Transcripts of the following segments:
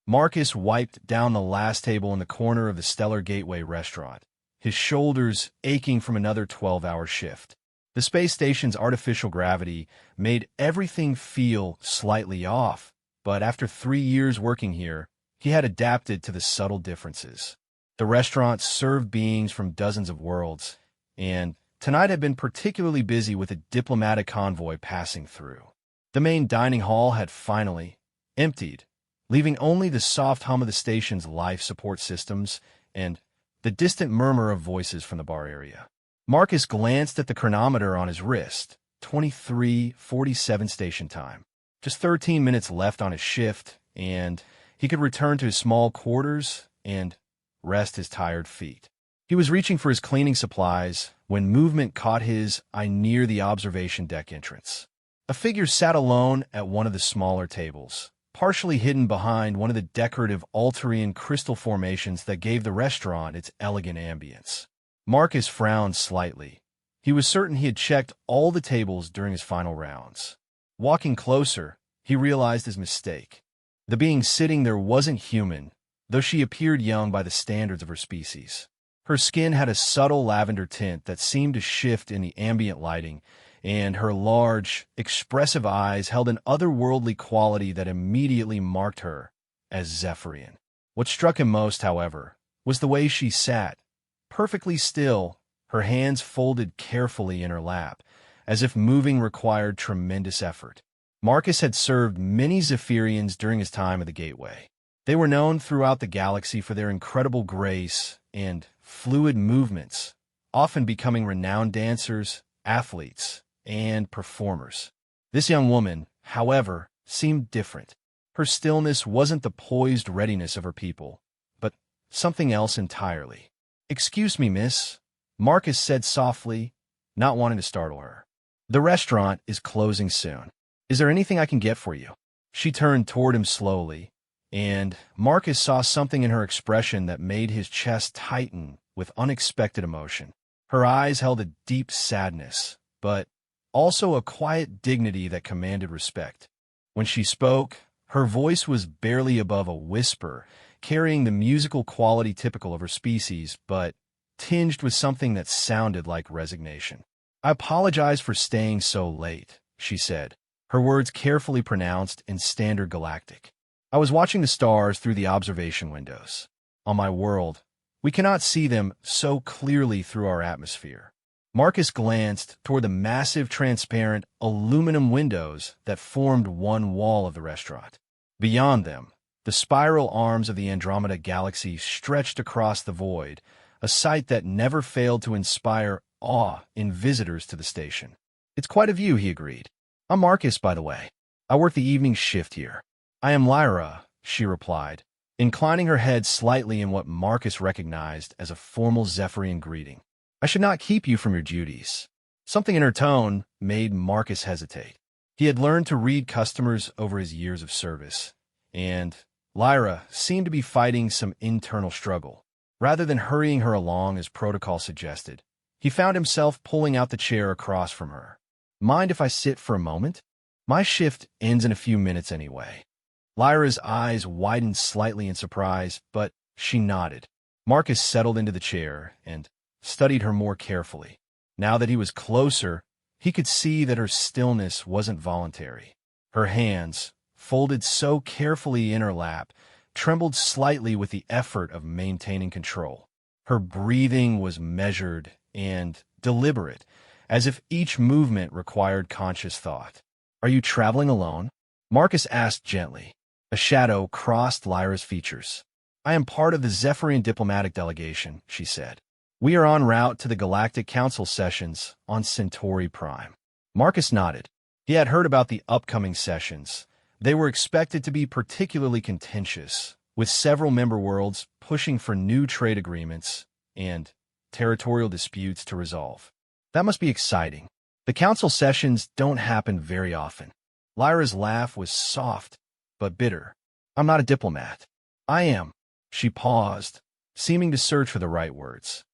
Marcus wiped down the last table in the corner of the Stellar Gateway restaurant, his shoulders aching from another 12-hour shift. The space station's artificial gravity made everything feel slightly off, but after 3 years working here, he had adapted to the subtle differences. The restaurant served beings from dozens of worlds, and tonight had been particularly busy with a diplomatic convoy passing through. The main dining hall had finally emptied, leaving only the soft hum of the station's life support systems and the distant murmur of voices from the bar area. Marcus glanced at the chronometer on his wrist, 23:47 station time. Just 13 minutes left on his shift, and he could return to his small quarters and rest his tired feet. He was reaching for his cleaning supplies when movement caught his eye near the observation deck entrance. A figure sat alone at one of the smaller tables, partially hidden behind one of the decorative Alterian crystal formations that gave the restaurant its elegant ambience. Marcus frowned slightly. He was certain he had checked all the tables during his final rounds. Walking closer, he realized his mistake. The being sitting there wasn't human, though she appeared young by the standards of her species. Her skin had a subtle lavender tint that seemed to shift in the ambient lighting, and her large, expressive eyes held an otherworldly quality that immediately marked her as Zephyrian. What struck him most, however, was the way she sat, perfectly still, her hands folded carefully in her lap, as if moving required tremendous effort. Marcus had served many Zephyrians during his time at the Gateway. They were known throughout the galaxy for their incredible grace and fluid movements, often becoming renowned dancers, athletes, and performers. This young woman, however, seemed different. Her stillness wasn't the poised readiness of her people, but something else entirely. "Excuse me, miss," Marcus said softly, not wanting to startle her. "The restaurant is closing soon. Is there anything I can get for you?" She turned toward him slowly, and Marcus saw something in her expression that made his chest tighten with unexpected emotion. Her eyes held a deep sadness, but also a quiet dignity that commanded respect. When she spoke, her voice was barely above a whisper, carrying the musical quality typical of her species, but tinged with something that sounded like resignation. "I apologize for staying so late," she said, her words carefully pronounced in standard galactic. "I was watching the stars through the observation windows. On my world, we cannot see them so clearly through our atmosphere." Marcus glanced toward the massive, transparent, aluminum windows that formed one wall of the restaurant. Beyond them, the spiral arms of the Andromeda Galaxy stretched across the void, a sight that never failed to inspire awe in visitors to the station. "It's quite a view," he agreed. "I'm Marcus, by the way. I work the evening shift here." "I am Lyra," she replied, inclining her head slightly in what Marcus recognized as a formal Zephyrian greeting. "I should not keep you from your duties." Something in her tone made Marcus hesitate. He had learned to read customers over his years of service, and Lyra seemed to be fighting some internal struggle. Rather than hurrying her along as protocol suggested, he found himself pulling out the chair across from her. "Mind if I sit for a moment? My shift ends in a few minutes anyway." Lyra's eyes widened slightly in surprise, but she nodded. Marcus settled into the chair and studied her more carefully. Now that he was closer, he could see that her stillness wasn't voluntary. Her hands, folded so carefully in her lap, trembled slightly with the effort of maintaining control. Her breathing was measured and deliberate, as if each movement required conscious thought. "Are you traveling alone?" Marcus asked gently. A shadow crossed Lyra's features. "I am part of the Zephyrian diplomatic delegation," she said. "We are en route to the Galactic Council sessions on Centauri Prime." Marcus nodded. He had heard about the upcoming sessions. They were expected to be particularly contentious, with several member worlds pushing for new trade agreements and territorial disputes to resolve. That must be exciting. The council sessions don't happen very often. Lyra's laugh was soft, but bitter. "I'm not a diplomat." "I am." She paused, seeming to search for the right words.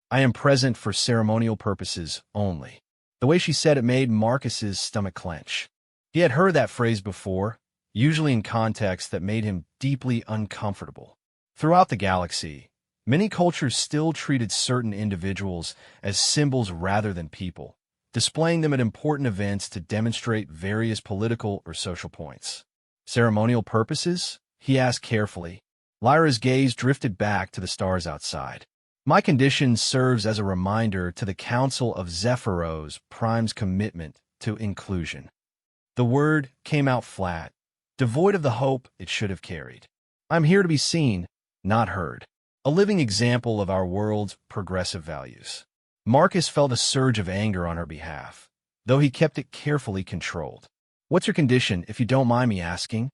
"I am present for ceremonial purposes only." The way she said it made Marcus's stomach clench. He had heard that phrase before, usually in contexts that made him deeply uncomfortable. Throughout the galaxy, many cultures still treated certain individuals as symbols rather than people, displaying them at important events to demonstrate various political or social points. Ceremonial purposes? He asked carefully. Lyra's gaze drifted back to the stars outside. My condition serves as a reminder to the Council of Zephyros Prime's commitment to inclusion. The word came out flat, devoid of the hope it should have carried. I'm here to be seen, not heard. A living example of our world's progressive values. Marcus felt a surge of anger on her behalf, though he kept it carefully controlled. What's your condition, if you don't mind me asking?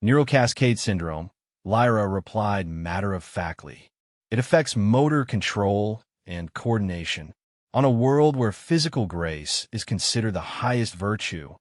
Neural cascade syndrome, Lyra replied matter-of-factly. It affects motor control and coordination. On a world where physical grace is considered the highest virtue,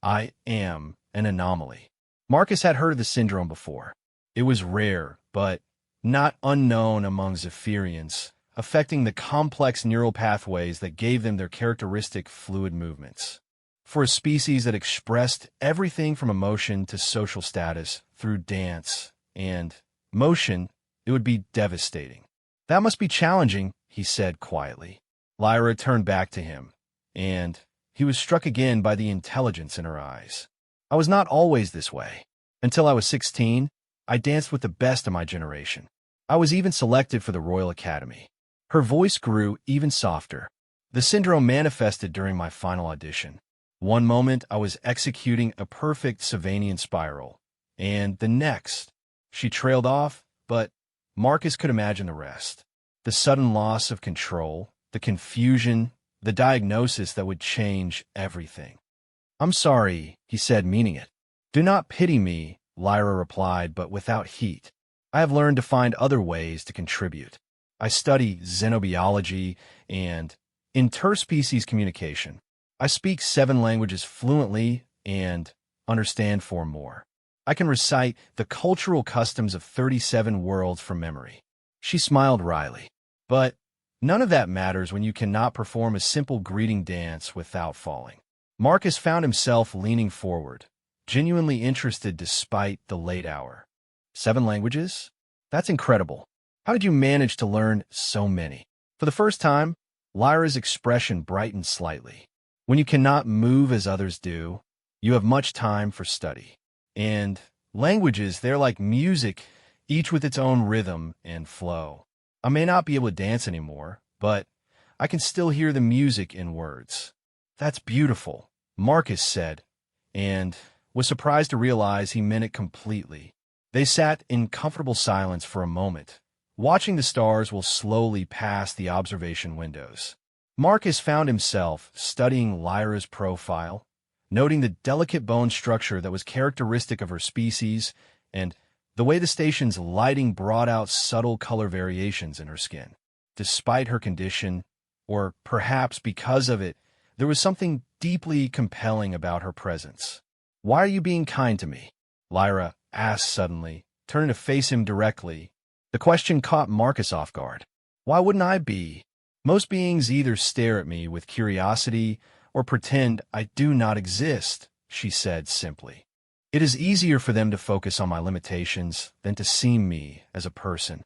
I am an anomaly. Marcus had heard of the syndrome before. It was rare, but not unknown among Zephyrians, affecting the complex neural pathways that gave them their characteristic fluid movements. For a species that expressed everything from emotion to social status through dance and motion, it would be devastating. That must be challenging, he said quietly. Lyra turned back to him, and he was struck again by the intelligence in her eyes. I was not always this way. Until I was 16, I danced with the best of my generation. I was even selected for the Royal Academy. Her voice grew even softer. The syndrome manifested during my final audition. One moment I was executing a perfect Savanian spiral, and the next, she trailed off, but Marcus could imagine the rest. The sudden loss of control, the confusion, the diagnosis that would change everything. I'm sorry, he said, meaning it. Do not pity me, Lyra replied, but without heat. I have learned to find other ways to contribute. I study xenobiology and interspecies communication. I speak 7 languages fluently and understand 4 more. I can recite the cultural customs of 37 worlds from memory. She smiled wryly. But none of that matters when you cannot perform a simple greeting dance without falling. Marcus found himself leaning forward, genuinely interested despite the late hour. 7 languages? That's incredible. How did you manage to learn so many? For the first time, Lyra's expression brightened slightly. When you cannot move as others do, you have much time for study. And languages, they're like music, each with its own rhythm and flow. I may not be able to dance anymore, but I can still hear the music in words. That's beautiful, Marcus said, and was surprised to realize he meant it completely. They sat in comfortable silence for a moment, watching the stars while slowly pass the observation windows. Marcus found himself studying Lyra's profile, noting the delicate bone structure that was characteristic of her species and the way the station's lighting brought out subtle color variations in her skin. Despite her condition, or perhaps because of it, there was something deeply compelling about her presence. Why are you being kind to me? Lyra asked suddenly, turning to face him directly. The question caught Marcus off guard. Why wouldn't I be? Most beings either stare at me with curiosity or pretend I do not exist, she said simply. It is easier for them to focus on my limitations than to see me as a person.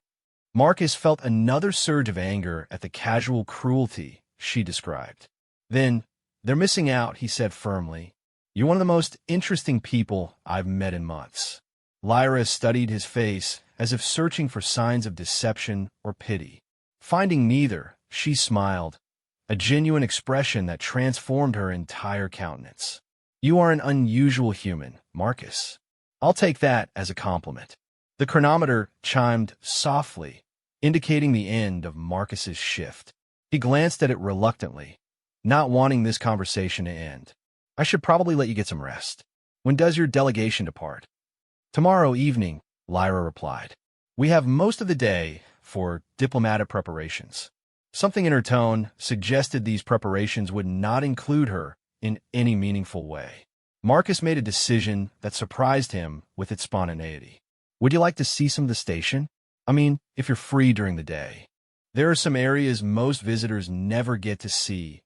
Marcus felt another surge of anger at the casual cruelty she described. Then, they're missing out, he said firmly. You're one of the most interesting people I've met in months. Lyra studied his face as if searching for signs of deception or pity. Finding neither, she smiled, a genuine expression that transformed her entire countenance. You are an unusual human, Marcus. I'll take that as a compliment. The chronometer chimed softly, indicating the end of Marcus's shift. He glanced at it reluctantly, not wanting this conversation to end. I should probably let you get some rest. When does your delegation depart? Tomorrow evening, Lyra replied. We have most of the day for diplomatic preparations. Something in her tone suggested these preparations would not include her in any meaningful way. Marcus made a decision that surprised him with its spontaneity. Would you like to see some of the station? I mean, if you're free during the day. There are some areas most visitors never get to see.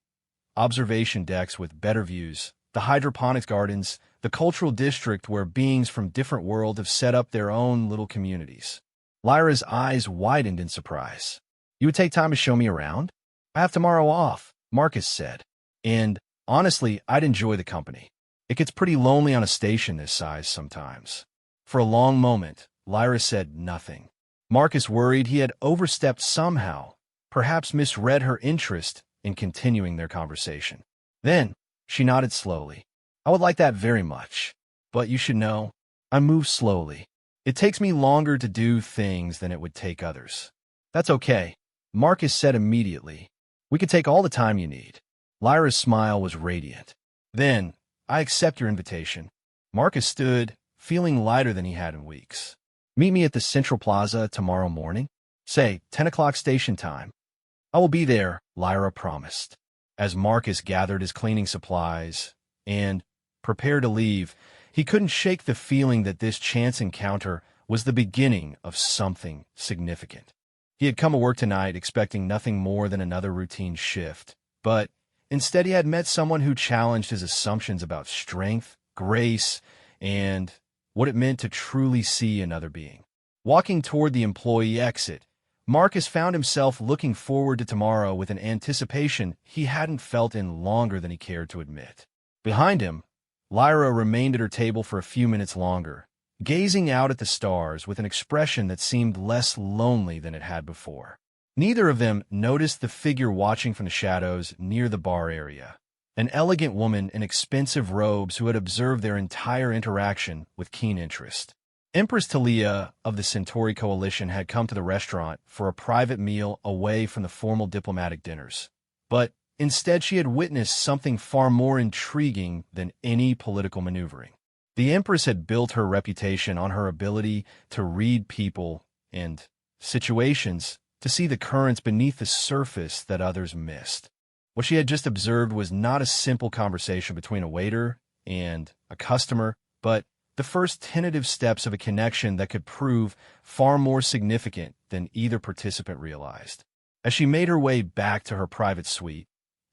Observation decks with better views, the hydroponics gardens, the cultural district where beings from different worlds have set up their own little communities. Lyra's eyes widened in surprise. You would take time to show me around? I have tomorrow off, Marcus said. And honestly, I'd enjoy the company. It gets pretty lonely on a station this size sometimes. For a long moment, Lyra said nothing. Marcus worried he had overstepped somehow, perhaps misread her interest in continuing their conversation. Then, she nodded slowly. I would like that very much. But you should know, I move slowly. It takes me longer to do things than it would take others. That's okay, Marcus said immediately. We could take all the time you need. Lyra's smile was radiant. Then, I accept your invitation. Marcus stood, feeling lighter than he had in weeks. Meet me at the Central Plaza tomorrow morning. Say, 10 o'clock station time. I will be there, Lyra promised. As Marcus gathered his cleaning supplies and prepared to leave, he couldn't shake the feeling that this chance encounter was the beginning of something significant. He had come to work tonight expecting nothing more than another routine shift, but instead he had met someone who challenged his assumptions about strength, grace, and what it meant to truly see another being. Walking toward the employee exit, Marcus found himself looking forward to tomorrow with an anticipation he hadn't felt in longer than he cared to admit. Behind him, Lyra remained at her table for a few minutes longer, gazing out at the stars with an expression that seemed less lonely than it had before. Neither of them noticed the figure watching from the shadows near the bar area, an elegant woman in expensive robes who had observed their entire interaction with keen interest. Empress Talia of the Centauri Coalition had come to the restaurant for a private meal away from the formal diplomatic dinners. But instead she had witnessed something far more intriguing than any political maneuvering. The Empress had built her reputation on her ability to read people and situations, to see the currents beneath the surface that others missed. What she had just observed was not a simple conversation between a waiter and a customer, but the first tentative steps of a connection that could prove far more significant than either participant realized. As she made her way back to her private suite,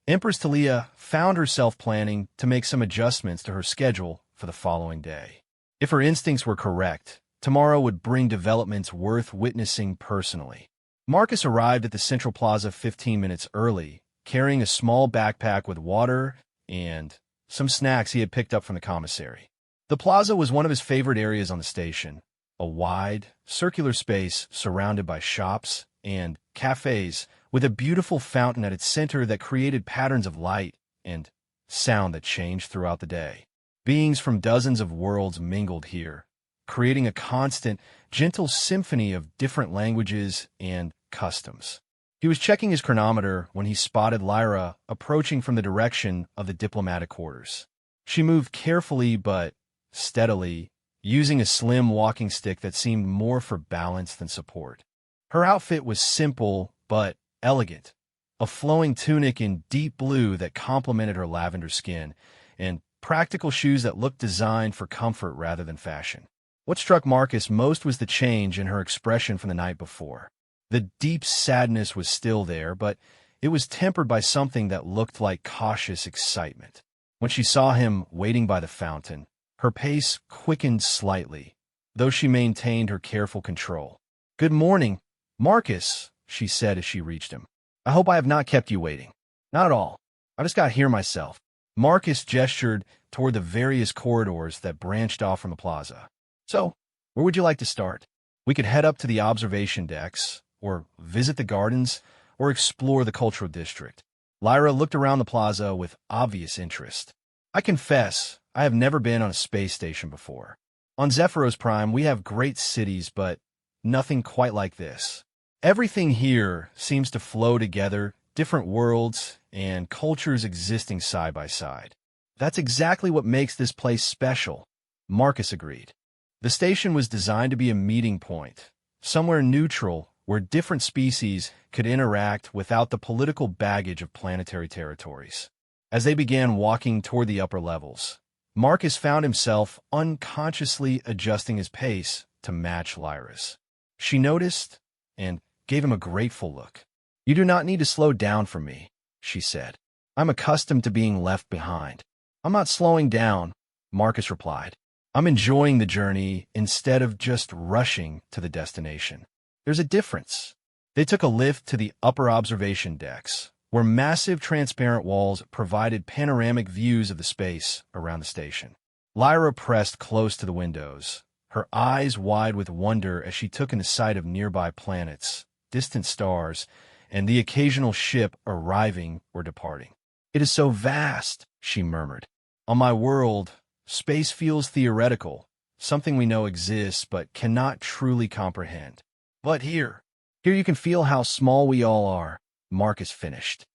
Empress Talia found herself planning to make some adjustments to her schedule for the following day. If her instincts were correct, tomorrow would bring developments worth witnessing personally. Marcus arrived at the Central Plaza 15 minutes early, carrying a small backpack with water and some snacks he had picked up from the commissary. The plaza was one of his favorite areas on the station, a wide, circular space surrounded by shops and cafes with a beautiful fountain at its center that created patterns of light and sound that changed throughout the day. Beings from dozens of worlds mingled here, creating a constant, gentle symphony of different languages and customs. He was checking his chronometer when he spotted Lyra approaching from the direction of the diplomatic quarters. She moved carefully but steadily, using a slim walking stick that seemed more for balance than support. Her outfit was simple but elegant, a flowing tunic in deep blue that complemented her lavender skin, and practical shoes that looked designed for comfort rather than fashion. What struck Marcus most was the change in her expression from the night before. The deep sadness was still there, but it was tempered by something that looked like cautious excitement. When she saw him waiting by the fountain, her pace quickened slightly, though she maintained her careful control. "Good morning, Marcus," she said as she reached him. "I hope I have not kept you waiting." "Not at all. I just got here myself." Marcus gestured toward the various corridors that branched off from the plaza. "So, where would you like to start? We could head up to the observation decks, or visit the gardens, or explore the cultural district." Lyra looked around the plaza with obvious interest. "I confess, I have never been on a space station before. On Zephyros Prime, we have great cities, but nothing quite like this. Everything here seems to flow together, different worlds and cultures existing side by side. That's exactly what makes this place special," Marcus agreed. The station was designed to be a meeting point, somewhere neutral where different species could interact without the political baggage of planetary territories. As they began walking toward the upper levels, Marcus found himself unconsciously adjusting his pace to match Lyra's. She noticed and gave him a grateful look. "You do not need to slow down for me," she said. "I'm accustomed to being left behind." I'm not slowing down, Marcus replied. I'm enjoying the journey instead of just rushing to the destination. There's a difference. They took a lift to the upper observation decks, where massive transparent walls provided panoramic views of the space around the station. Lyra pressed close to the windows, her eyes wide with wonder as she took in the sight of nearby planets, distant stars, and the occasional ship arriving or departing. It is so vast, she murmured. On my world, space feels theoretical, something we know exists but cannot truly comprehend. But here you can feel how small we all are, Marcus finished,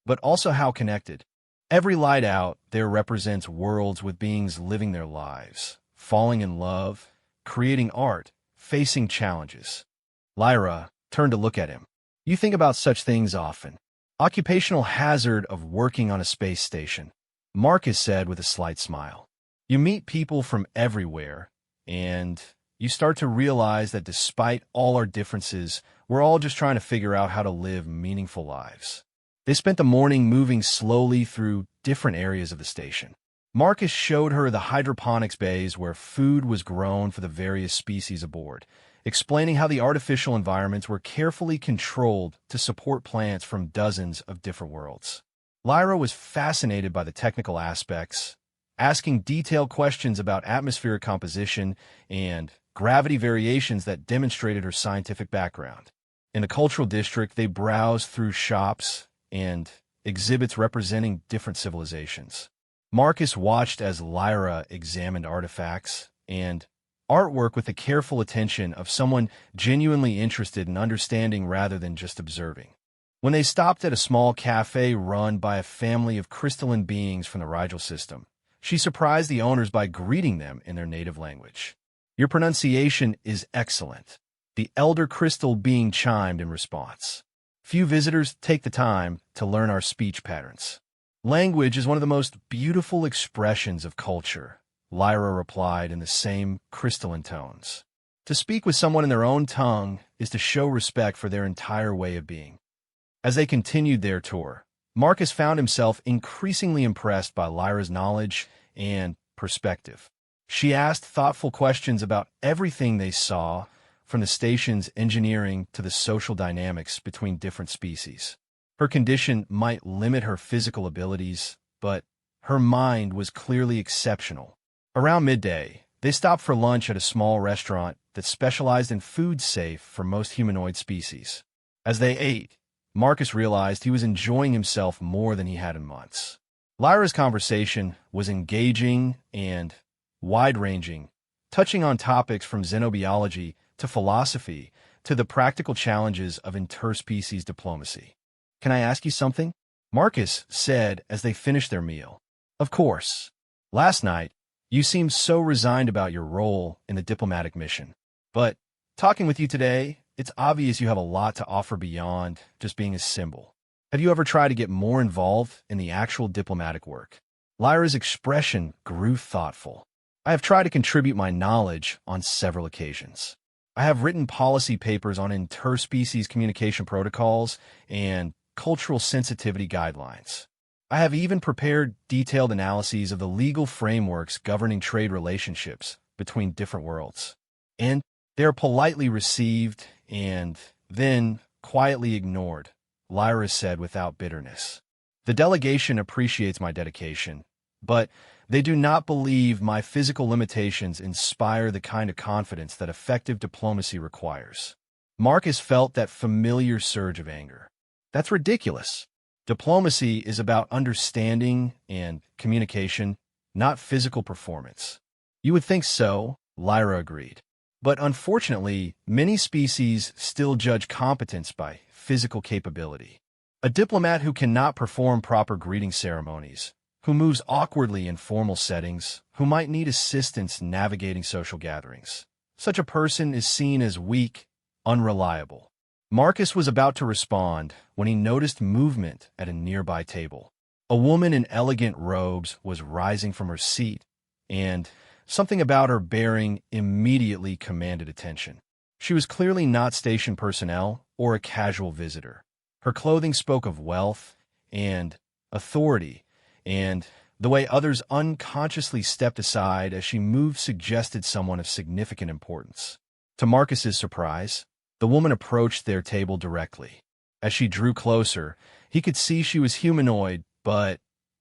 but also how connected. Every light out there represents worlds with beings living their lives, falling in love, creating art, facing challenges. Lyra turned to look at him. You think about such things often. Occupational hazard of working on a space station, Marcus said with a slight smile. You meet people from everywhere, and you start to realize that despite all our differences, we're all just trying to figure out how to live meaningful lives. They spent the morning moving slowly through different areas of the station. Marcus showed her the hydroponics bays where food was grown for the various species aboard, explaining how the artificial environments were carefully controlled to support plants from dozens of different worlds. Lyra was fascinated by the technical aspects, asking detailed questions about atmospheric composition and gravity variations that demonstrated her scientific background. In the cultural district, they browsed through shops and exhibits representing different civilizations. Marcus watched as Lyra examined artifacts and artwork with the careful attention of someone genuinely interested in understanding rather than just observing. When they stopped at a small cafe run by a family of crystalline beings from the Rigel system, she surprised the owners by greeting them in their native language. Your pronunciation is excellent, the elder crystal being chimed in response. Few visitors take the time to learn our speech patterns. Language is one of the most beautiful expressions of culture, Lyra replied in the same crystalline tones. To speak with someone in their own tongue is to show respect for their entire way of being. As they continued their tour, Marcus found himself increasingly impressed by Lyra's knowledge and perspective. She asked thoughtful questions about everything they saw, from the station's engineering to the social dynamics between different species. Her condition might limit her physical abilities, but her mind was clearly exceptional. Around midday, they stopped for lunch at a small restaurant that specialized in food safe for most humanoid species. As they ate, Marcus realized he was enjoying himself more than he had in months. Lyra's conversation was engaging and wide-ranging, touching on topics from xenobiology to philosophy to the practical challenges of interspecies diplomacy. Can I ask you something? Marcus said as they finished their meal. Of course. Last night, you seemed so resigned about your role in the diplomatic mission. But talking with you today, it's obvious you have a lot to offer beyond just being a symbol. Have you ever tried to get more involved in the actual diplomatic work? Lyra's expression grew thoughtful. I have tried to contribute my knowledge on several occasions. I have written policy papers on interspecies communication protocols and cultural sensitivity guidelines. I have even prepared detailed analyses of the legal frameworks governing trade relationships between different worlds. And they are politely received and then quietly ignored, Lyra said without bitterness. The delegation appreciates my dedication, but they do not believe my physical limitations inspire the kind of confidence that effective diplomacy requires. Marcus felt that familiar surge of anger. That's ridiculous. Diplomacy is about understanding and communication, not physical performance. You would think so, Lyra agreed. But unfortunately, many species still judge competence by physical capability. A diplomat who cannot perform proper greeting ceremonies, who moves awkwardly in formal settings, who might need assistance navigating social gatherings. Such a person is seen as weak, unreliable. Marcus was about to respond when he noticed movement at a nearby table. A woman in elegant robes was rising from her seat, and something about her bearing immediately commanded attention. She was clearly not station personnel or a casual visitor. Her clothing spoke of wealth and authority, and The way others unconsciously stepped aside as she moved suggested someone of significant importance. To Marcus's surprise, the woman approached their table directly. As she drew closer, he could see she was humanoid, but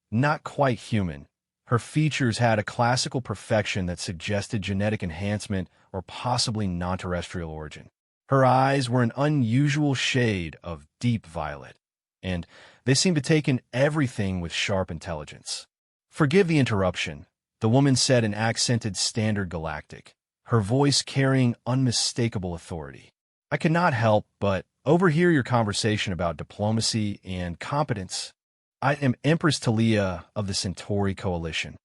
not quite human. Her features had a classical perfection that suggested genetic enhancement or possibly non-terrestrial origin. Her eyes were an unusual shade of deep violet, and they seemed to take in everything with sharp intelligence. "Forgive the interruption," the woman said in accented Standard Galactic, her voice carrying unmistakable authority. "I could not help but overhear your conversation about diplomacy and competence. I am Empress Talia of the Centauri Coalition."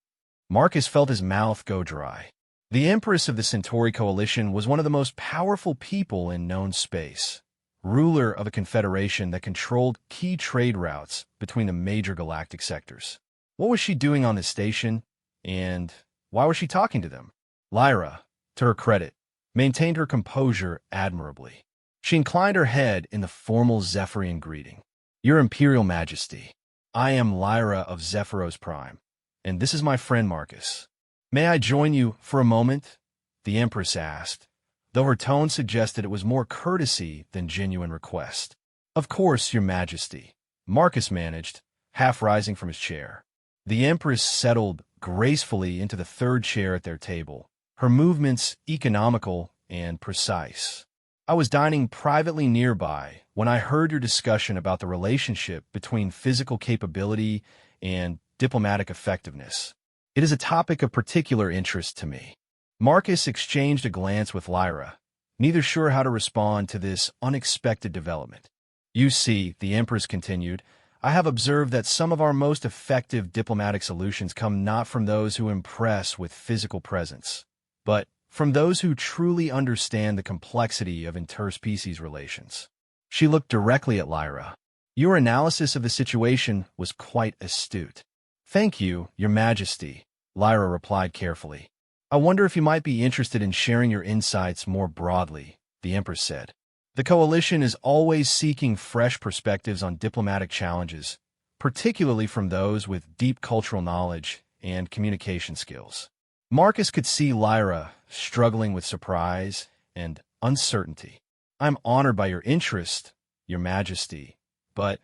Marcus felt his mouth go dry. The Empress of the Centauri Coalition was one of the most powerful people in known space, ruler of a confederation that controlled key trade routes between the major galactic sectors. What was she doing on this station, and why was she talking to them? Lyra, to her credit, maintained her composure admirably. She inclined her head in the formal Zephyrian greeting. "Your Imperial Majesty, I am Lyra of Zephyros Prime, and this is my friend Marcus. May I join you for a moment?" the Empress asked, though her tone suggested it was more courtesy than genuine request. "Of course, Your Majesty," Marcus managed, half rising from his chair. The Empress settled gracefully into the third chair at their table, her movements economical and precise. "I was dining privately nearby when I heard your discussion about the relationship between physical capability and diplomatic effectiveness. It is a topic of particular interest to me." Marcus exchanged a glance with Lyra, neither sure how to respond to this unexpected development. "You see," the Empress continued, "I have observed that some of our most effective diplomatic solutions come not from those who impress with physical presence, but from those who truly understand the complexity of interspecies relations." She looked directly at Lyra. "Your analysis of the situation was quite astute." "Thank you, Your Majesty," Lyra replied carefully. "I wonder if you might be interested in sharing your insights more broadly," the Empress said. "The Coalition is always seeking fresh perspectives on diplomatic challenges, particularly from those with deep cultural knowledge and communication skills." Marcus could see Lyra struggling with surprise and uncertainty. "I'm honored by your interest, Your Majesty, but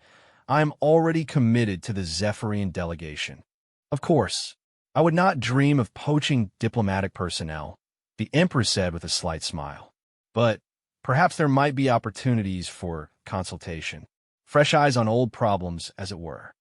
I'm already committed to the Zephyrian delegation. Of course, I would not dream of poaching diplomatic personnel," the Empress said with a slight smile. "But perhaps there might be opportunities for consultation. Fresh eyes on old problems, as it were."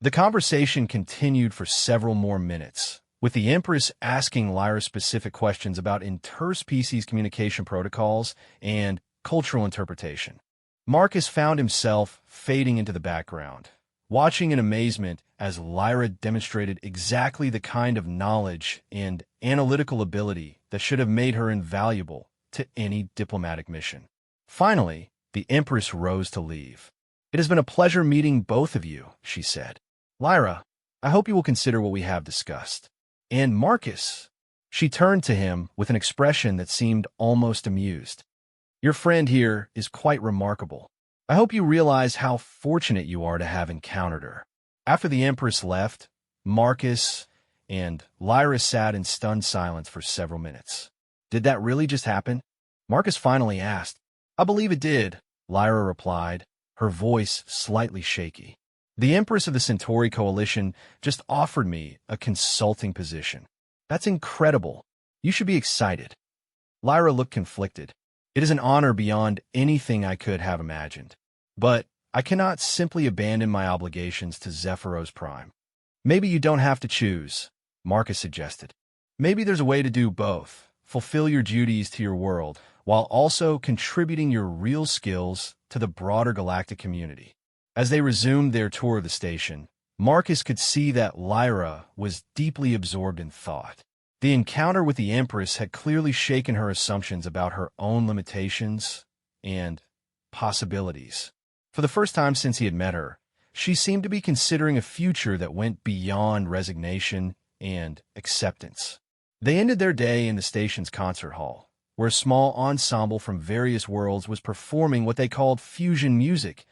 The conversation continued for several more minutes, with the Empress asking Lyra specific questions about interspecies communication protocols and cultural interpretation. Marcus found himself fading into the background, watching in amazement as Lyra demonstrated exactly the kind of knowledge and analytical ability that should have made her invaluable to any diplomatic mission. Finally, the Empress rose to leave. "It has been a pleasure meeting both of you," she said. "Lyra, I hope you will consider what we have discussed. And Marcus," she turned to him with an expression that seemed almost amused, "your friend here is quite remarkable. I hope you realize how fortunate you are to have encountered her." After the Empress left, Marcus and Lyra sat in stunned silence for several minutes. "Did that really just happen?" Marcus finally asked. "I believe it did," Lyra replied, her voice slightly shaky. "The Empress of the Centauri Coalition just offered me a consulting position. That's incredible. You should be excited." Lyra looked conflicted. "It is an honor beyond anything I could have imagined. But I cannot simply abandon my obligations to Zephyros Prime." "Maybe you don't have to choose," Marcus suggested. "Maybe there's a way to do both. Fulfill your duties to your world, while also contributing your real skills to the broader galactic community." As they resumed their tour of the station, Marcus could see that Lyra was deeply absorbed in thought. The encounter with the Empress had clearly shaken her assumptions about her own limitations and possibilities. For the first time since he had met her, she seemed to be considering a future that went beyond resignation and acceptance. They ended their day in the station's concert hall, where a small ensemble from various worlds was performing what they called fusion music,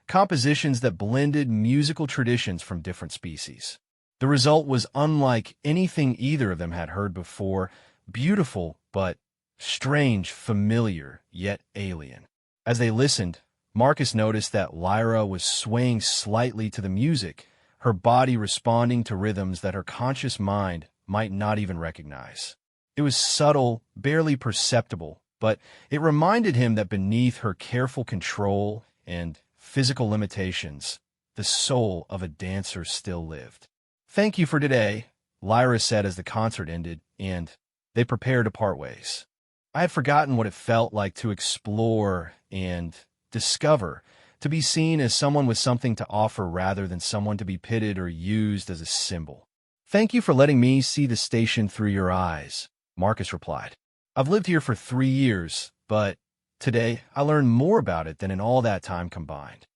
compositions that blended musical traditions from different species. The result was unlike anything either of them had heard before, beautiful but strange, familiar, yet alien. As they listened, Marcus noticed that Lyra was swaying slightly to the music, her body responding to rhythms that her conscious mind might not even recognize. It was subtle, barely perceptible, but it reminded him that beneath her careful control and physical limitations, the soul of a dancer still lived. "Thank you for today," Lyra said as the concert ended, and they prepared to part ways. "I had forgotten what it felt like to explore and discover, to be seen as someone with something to offer rather than someone to be pitted or used as a symbol." "Thank you for letting me see the station through your eyes," Marcus replied. "I've lived here for 3 years, but today I learned more about it than in all that time combined."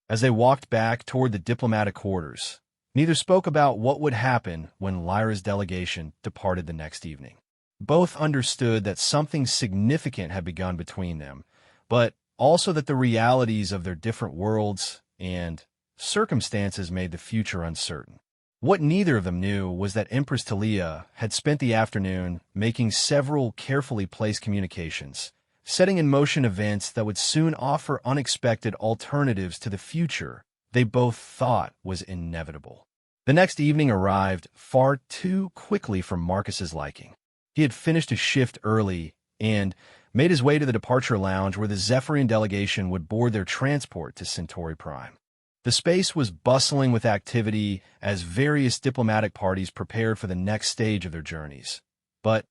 As they walked back toward the diplomatic quarters, neither spoke about what would happen when Lyra's delegation departed the next evening. Both understood that something significant had begun between them, but also that the realities of their different worlds and circumstances made the future uncertain. What neither of them knew was that Empress Talia had spent the afternoon making several carefully placed communications, setting in motion events that would soon offer unexpected alternatives to the future they both thought was inevitable. The next evening arrived far too quickly for Marcus's liking. He had finished his shift early and made his way to the departure lounge where the Zephyrian delegation would board their transport to Centauri Prime. The space was bustling with activity as various diplomatic parties prepared for the next stage of their journeys. But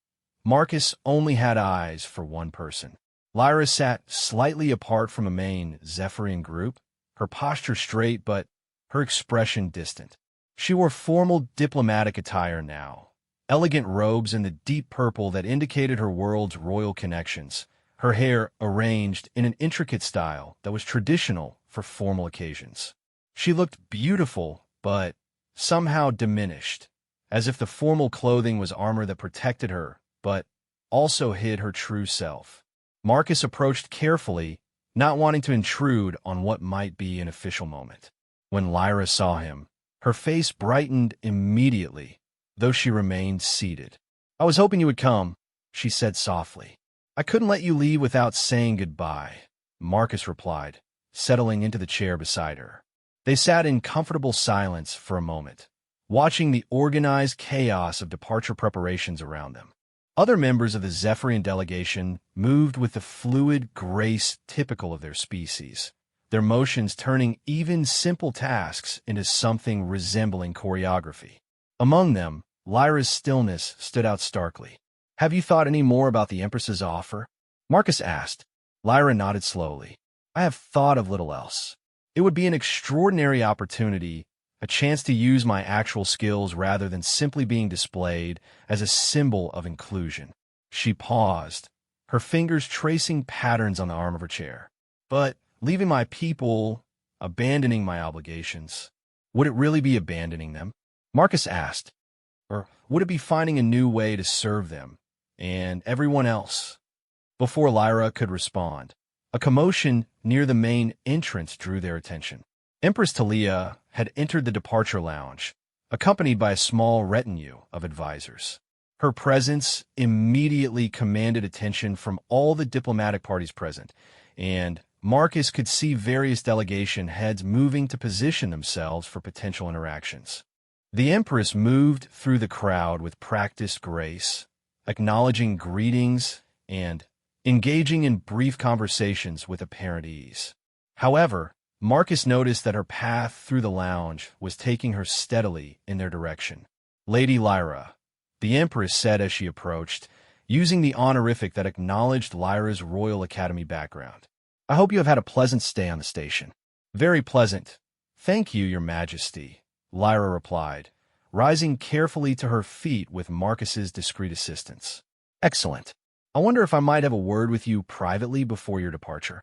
Marcus only had eyes for one person. Lyra sat slightly apart from a main Zephyrian group, her posture straight but her expression distant. She wore formal diplomatic attire now, elegant robes in the deep purple that indicated her world's royal connections, her hair arranged in an intricate style that was traditional for formal occasions. She looked beautiful, but somehow diminished, as if the formal clothing was armor that protected her, but also hid her true self. Marcus approached carefully, not wanting to intrude on what might be an official moment. When Lyra saw him, her face brightened immediately, though she remained seated. "I was hoping you would come," she said softly. "I couldn't let you leave without saying goodbye," Marcus replied, settling into the chair beside her. They sat in comfortable silence for a moment, watching the organized chaos of departure preparations around them. Other members of the Zephyrian delegation moved with the fluid grace typical of their species, their motions turning even simple tasks into something resembling choreography. Among them, Lyra's stillness stood out starkly. "Have you thought any more about the Empress's offer?" Marcus asked. Lyra nodded slowly. "I have thought of little else. It would be an extraordinary opportunity, a chance to use my actual skills rather than simply being displayed as a symbol of inclusion." She paused, her fingers tracing patterns on the arm of her chair. "But leaving my people, abandoning my obligations, would it really be abandoning them?" Marcus asked. "Or would it be finding a new way to serve them and everyone else?" Before Lyra could respond, a commotion near the main entrance drew their attention. Empress Talia had entered the departure lounge, accompanied by a small retinue of advisors. Her presence immediately commanded attention from all the diplomatic parties present, and Marcus could see various delegation heads moving to position themselves for potential interactions. The Empress moved through the crowd with practiced grace, acknowledging greetings and engaging in brief conversations with apparent ease. However, Marcus noticed that her path through the lounge was taking her steadily in their direction. "Lady Lyra," the Empress said as she approached, using the honorific that acknowledged Lyra's Royal Academy background. "I hope you have had a pleasant stay on the station." "Very pleasant. Thank you, Your Majesty," Lyra replied, rising carefully to her feet with Marcus's discreet assistance. "Excellent. I wonder if I might have a word with you privately before your departure."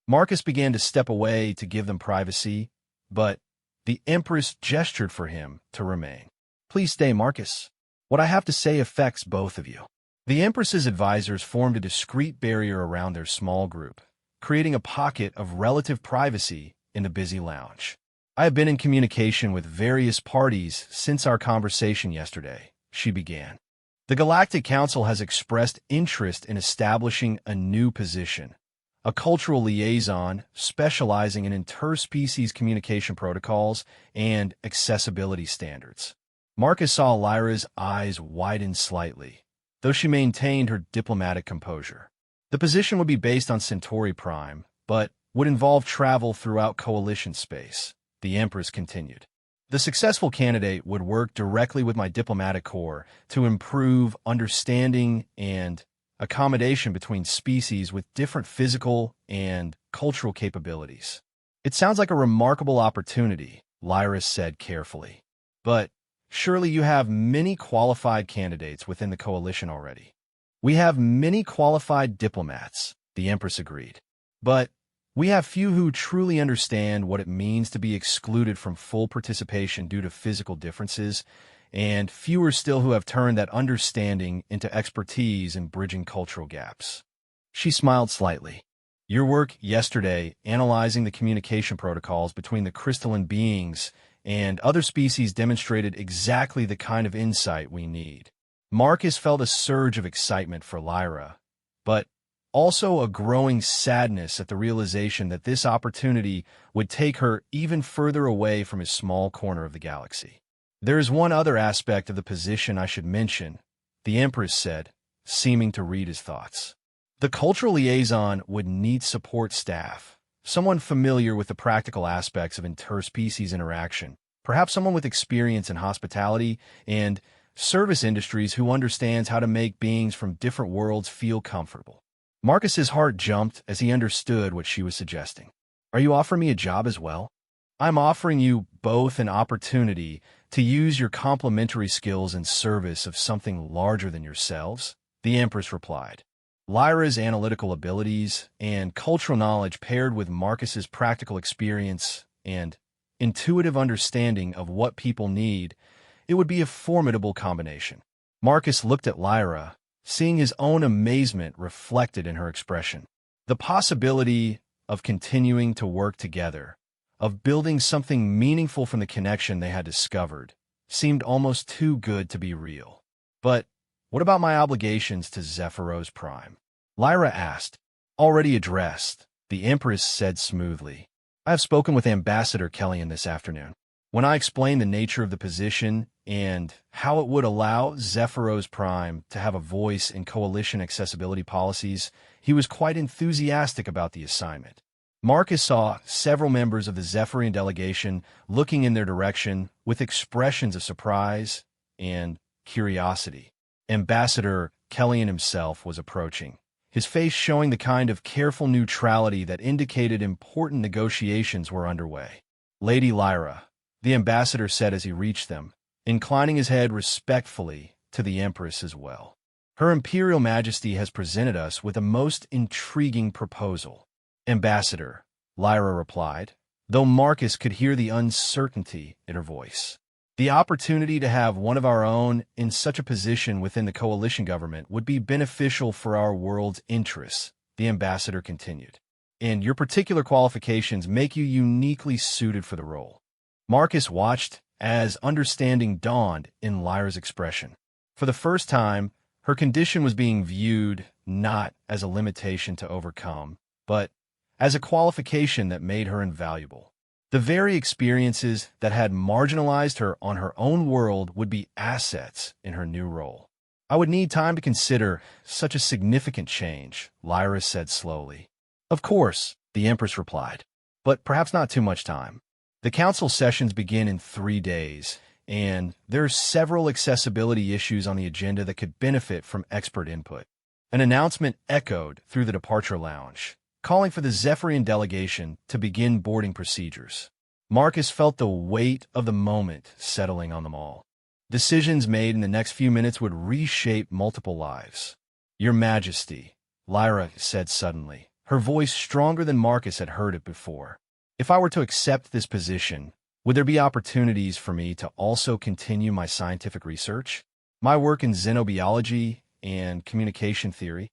Marcus began to step away to give them privacy, but the Empress gestured for him to remain. "Please stay, Marcus. What I have to say affects both of you." The Empress's advisors formed a discreet barrier around their small group, creating a pocket of relative privacy in the busy lounge. I have been in communication with various parties since our conversation yesterday, she began. The Galactic Council has expressed interest in establishing a new position, a cultural liaison specializing in interspecies communication protocols and accessibility standards. Marcus saw Lyra's eyes widen slightly, though she maintained her diplomatic composure. The position would be based on Centauri Prime, but would involve travel throughout Coalition space, the Empress continued. The successful candidate would work directly with my diplomatic corps to improve understanding and accommodation between species with different physical and cultural capabilities. It sounds like a remarkable opportunity, Lyra said carefully. But surely you have many qualified candidates within the coalition already. We have many qualified diplomats, the Empress agreed. But we have few who truly understand what it means to be excluded from full participation due to physical differences, and fewer still who have turned that understanding into expertise in bridging cultural gaps. She smiled slightly. Your work yesterday analyzing the communication protocols between the crystalline beings and other species demonstrated exactly the kind of insight we need. Marcus felt a surge of excitement for Lyra, but also a growing sadness at the realization that this opportunity would take her even further away from his small corner of the galaxy. There is one other aspect of the position I should mention, the Empress said, seeming to read his thoughts. The cultural liaison would need support staff, someone familiar with the practical aspects of interspecies interaction, perhaps someone with experience in hospitality and service industries who understands how to make beings from different worlds feel comfortable. Marcus's heart jumped as he understood what she was suggesting. Are you offering me a job as well? I'm offering you both an opportunity to use your complementary skills in service of something larger than yourselves, the Empress replied. Lyra's analytical abilities and cultural knowledge paired with Marcus's practical experience and intuitive understanding of what people need, it would be a formidable combination. Marcus looked at Lyra, seeing his own amazement reflected in her expression. The possibility of continuing to work together, of building something meaningful from the connection they had discovered, seemed almost too good to be real. But what about my obligations to Zephyros Prime? Lyra asked. Already addressed, the Empress said smoothly. I have spoken with Ambassador Kellyan this afternoon. When I explained the nature of the position and how it would allow Zephyros Prime to have a voice in coalition accessibility policies, he was quite enthusiastic about the assignment. Marcus saw several members of the Zephyrian delegation looking in their direction with expressions of surprise and curiosity. Ambassador Kellyan himself was approaching, his face showing the kind of careful neutrality that indicated important negotiations were underway. Lady Lyra, the ambassador said as he reached them, inclining his head respectfully to the Empress as well. Her Imperial Majesty has presented us with a most intriguing proposal. Ambassador, Lyra replied, though Marcus could hear the uncertainty in her voice. The opportunity to have one of our own in such a position within the coalition government would be beneficial for our world's interests, the ambassador continued. And your particular qualifications make you uniquely suited for the role. Marcus watched as understanding dawned in Lyra's expression. For the first time, her condition was being viewed not as a limitation to overcome, but as a qualification that made her invaluable. The very experiences that had marginalized her on her own world would be assets in her new role. I would need time to consider such a significant change, Lyra said slowly. Of course, the Empress replied, but perhaps not too much time. The council sessions begin in 3 days, and there are several accessibility issues on the agenda that could benefit from expert input. An announcement echoed through the departure lounge, calling for the Zephyrian delegation to begin boarding procedures. Marcus felt the weight of the moment settling on them all. Decisions made in the next few minutes would reshape multiple lives. Your Majesty, Lyra said suddenly, her voice stronger than Marcus had heard it before. If I were to accept this position, would there be opportunities for me to also continue my scientific research, my work in xenobiology and communication theory?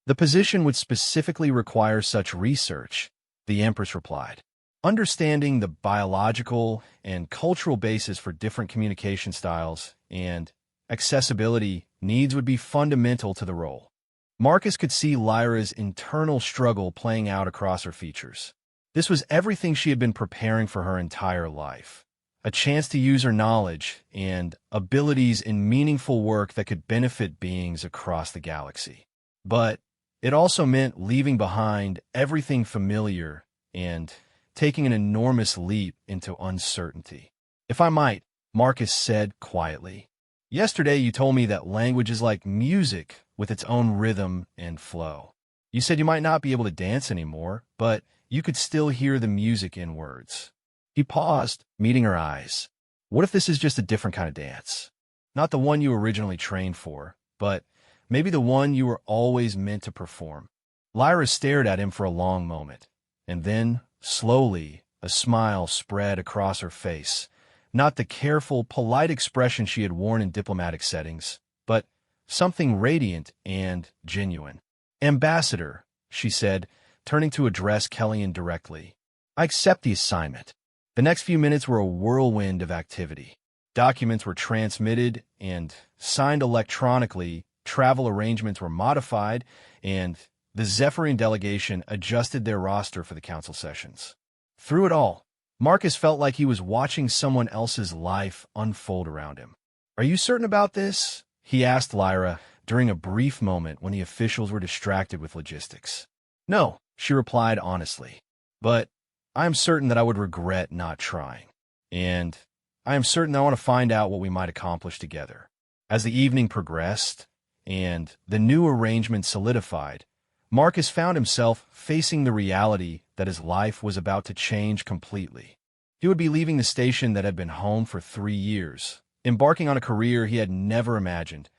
The position would specifically require such research, the Empress replied. Understanding the biological and cultural basis for different communication styles and accessibility needs would be fundamental to the role. Marcus could see Lyra's internal struggle playing out across her features. This was everything she had been preparing for her entire life. A chance to use her knowledge and abilities in meaningful work that could benefit beings across the galaxy. But it also meant leaving behind everything familiar and taking an enormous leap into uncertainty. "If I might," Marcus said quietly. "Yesterday you told me that language is like music with its own rhythm and flow. You said you might not be able to dance anymore, but you could still hear the music in words." He paused, meeting her eyes. "What if this is just a different kind of dance? Not the one you originally trained for, but maybe the one you were always meant to perform?" Lyra stared at him for a long moment, and then, slowly, a smile spread across her face. Not the careful, polite expression she had worn in diplomatic settings, but something radiant and genuine. "Ambassador," she said, turning to address Kellyan directly, "I accept the assignment." The next few minutes were a whirlwind of activity. Documents were transmitted and signed electronically, travel arrangements were modified, and the Zephyrian delegation adjusted their roster for the council sessions. Through it all, Marcus felt like he was watching someone else's life unfold around him. "Are you certain about this?" he asked Lyra during a brief moment when the officials were distracted with logistics. "No," she replied honestly, "but I am certain that I would regret not trying. And I am certain that I want to find out what we might accomplish together." As the evening progressed and the new arrangement solidified, Marcus found himself facing the reality that his life was about to change completely. He would be leaving the station that had been home for 3 years, embarking on a career he had never imagined,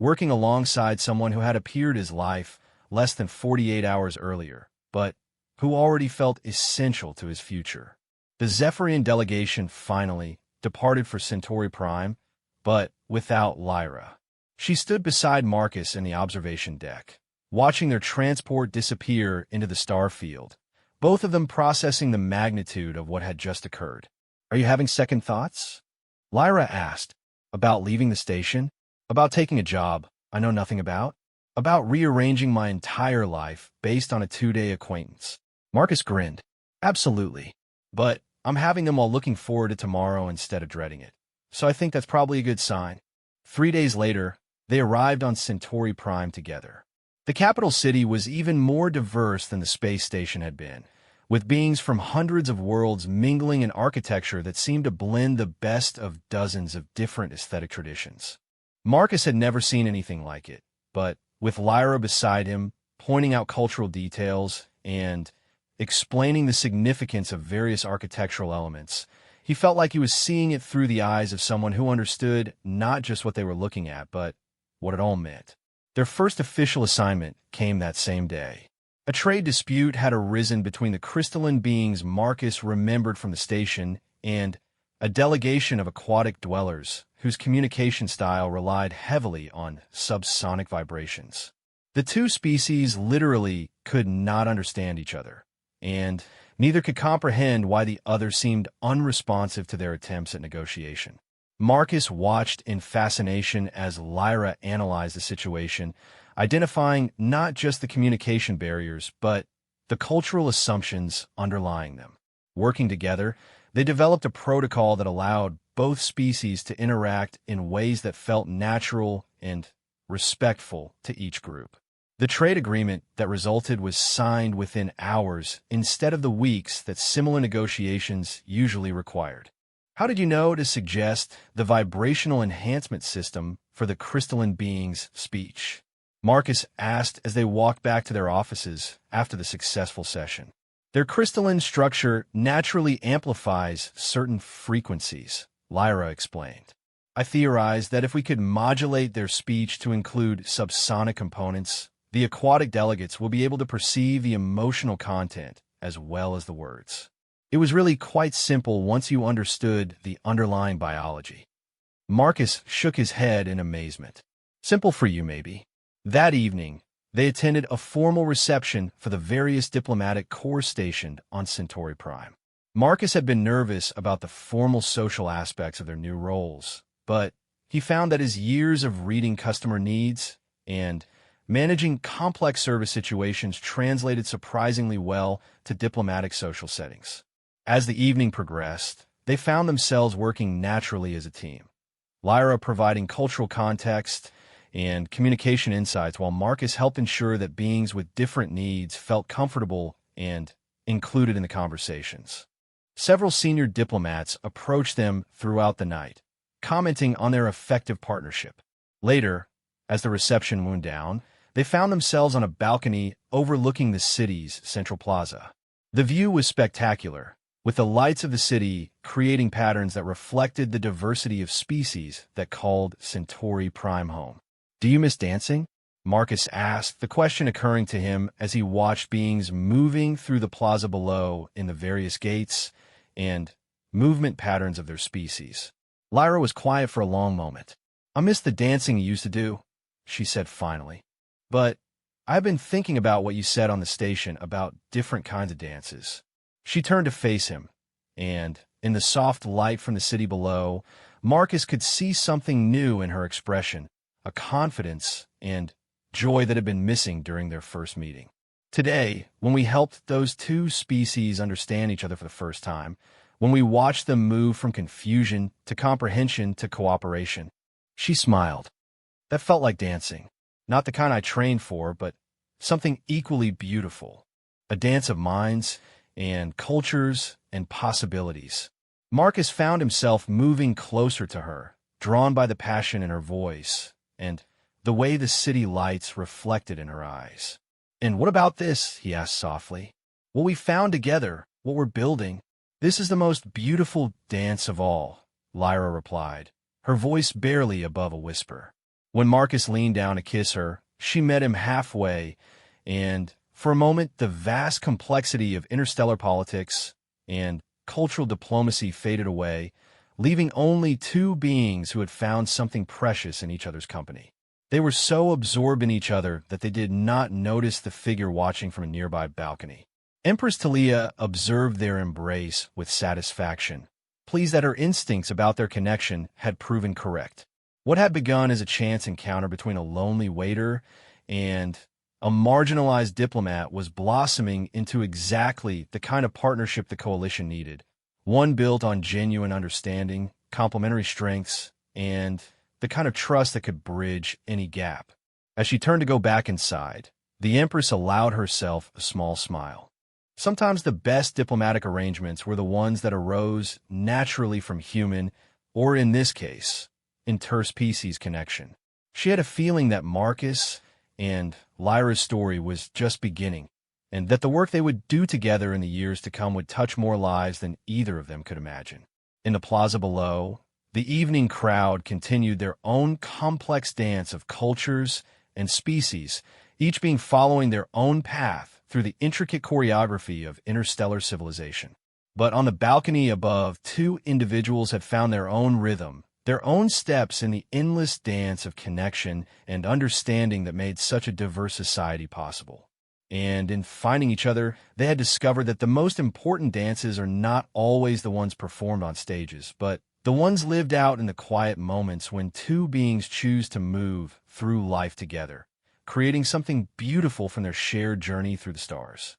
working alongside someone who had appeared his life less than 48 hours earlier, but who already felt essential to his future. The Zephyrian delegation finally departed for Centauri Prime, but without Lyra. She stood beside Marcus in the observation deck, watching their transport disappear into the star field, both of them processing the magnitude of what had just occurred. "Are you having second thoughts?" Lyra asked. "About leaving the station? About taking a job I know nothing about? About rearranging my entire life based on a 2-day acquaintance?" Marcus grinned. "Absolutely. But I'm having them while looking forward to tomorrow instead of dreading it. So I think that's probably a good sign." 3 days later, they arrived on Centauri Prime together. The capital city was even more diverse than the space station had been, with beings from hundreds of worlds mingling in architecture that seemed to blend the best of dozens of different aesthetic traditions. Marcus had never seen anything like it, but with Lyra beside him, pointing out cultural details and explaining the significance of various architectural elements, he felt like he was seeing it through the eyes of someone who understood not just what they were looking at, but what it all meant. Their first official assignment came that same day. A trade dispute had arisen between the crystalline beings Marcus remembered from the station and a delegation of aquatic dwellers whose communication style relied heavily on subsonic vibrations. The two species literally could not understand each other, and neither could comprehend why the other seemed unresponsive to their attempts at negotiation. Marcus watched in fascination as Lyra analyzed the situation, identifying not just the communication barriers, but the cultural assumptions underlying them. Working together, they developed a protocol that allowed both species to interact in ways that felt natural and respectful to each group. The trade agreement that resulted was signed within hours instead of the weeks that similar negotiations usually required. "How did you know to suggest the vibrational enhancement system for the crystalline being's speech?" Marcus asked as they walked back to their offices after the successful session. "Their crystalline structure naturally amplifies certain frequencies," Lyra explained. "I theorized that if we could modulate their speech to include subsonic components, the aquatic delegates will be able to perceive the emotional content as well as the words. It was really quite simple once you understood the underlying biology." Marcus shook his head in amazement. "Simple for you, maybe." That evening, they attended a formal reception for the various diplomatic corps stationed on Centauri Prime. Marcus had been nervous about the formal social aspects of their new roles, but he found that his years of reading customer needs and managing complex service situations translated surprisingly well to diplomatic social settings. As the evening progressed, they found themselves working naturally as a team. Lyra providing cultural context and communication insights, while Marcus helped ensure that beings with different needs felt comfortable and included in the conversations. Several senior diplomats approached them throughout the night, commenting on their effective partnership. Later, as the reception wound down, they found themselves on a balcony overlooking the city's central plaza. The view was spectacular, with the lights of the city creating patterns that reflected the diversity of species that called Centauri prime home. "Do you miss dancing?" Marcus asked, the question occurring to him as he watched beings moving through the plaza below in the various gates and movement patterns of their species. Lyra was quiet for a long moment. "I miss the dancing you used to do," she said finally. "But I've been thinking about what you said on the station about different kinds of dances." She turned to face him, and in the soft light from the city below, Marcus could see something new in her expression, a confidence and joy that had been missing during their first meeting. Today, when we helped those two species understand each other for the first time, when we watched them move from confusion to comprehension to cooperation, she smiled. "That felt like dancing. Not the kind I trained for, but something equally beautiful. A dance of minds and cultures and possibilities." Marcus found himself moving closer to her, drawn by the passion in her voice and the way the city lights reflected in her eyes. "And what about this?" he asked softly. "What we found together, what we're building." "This is the most beautiful dance of all," Lyra replied, her voice barely above a whisper. When Marcus leaned down to kiss her, she met him halfway, and for a moment the vast complexity of interstellar politics and cultural diplomacy faded away, leaving only two beings who had found something precious in each other's company. They were so absorbed in each other that they did not notice the figure watching from a nearby balcony. Empress Talia observed their embrace with satisfaction, pleased that her instincts about their connection had proven correct. What had begun as a chance encounter between a lonely waiter and a marginalized diplomat was blossoming into exactly the kind of partnership the coalition needed, one built on genuine understanding, complementary strengths, and the kind of trust that could bridge any gap. As she turned to go back inside, the Empress allowed herself a small smile. Sometimes the best diplomatic arrangements were the ones that arose naturally from human, or in this case, interspecies connection. She had a feeling that Marcus and Lyra's story was just beginning, and that the work they would do together in the years to come would touch more lives than either of them could imagine. In the plaza below, the evening crowd continued their own complex dance of cultures and species, each being following their own path through the intricate choreography of interstellar civilization. But on the balcony above, two individuals had found their own rhythm, their own steps in the endless dance of connection and understanding that made such a diverse society possible. And in finding each other, they had discovered that the most important dances are not always the ones performed on stages, but the ones lived out in the quiet moments when two beings choose to move through life together, creating something beautiful from their shared journey through the stars.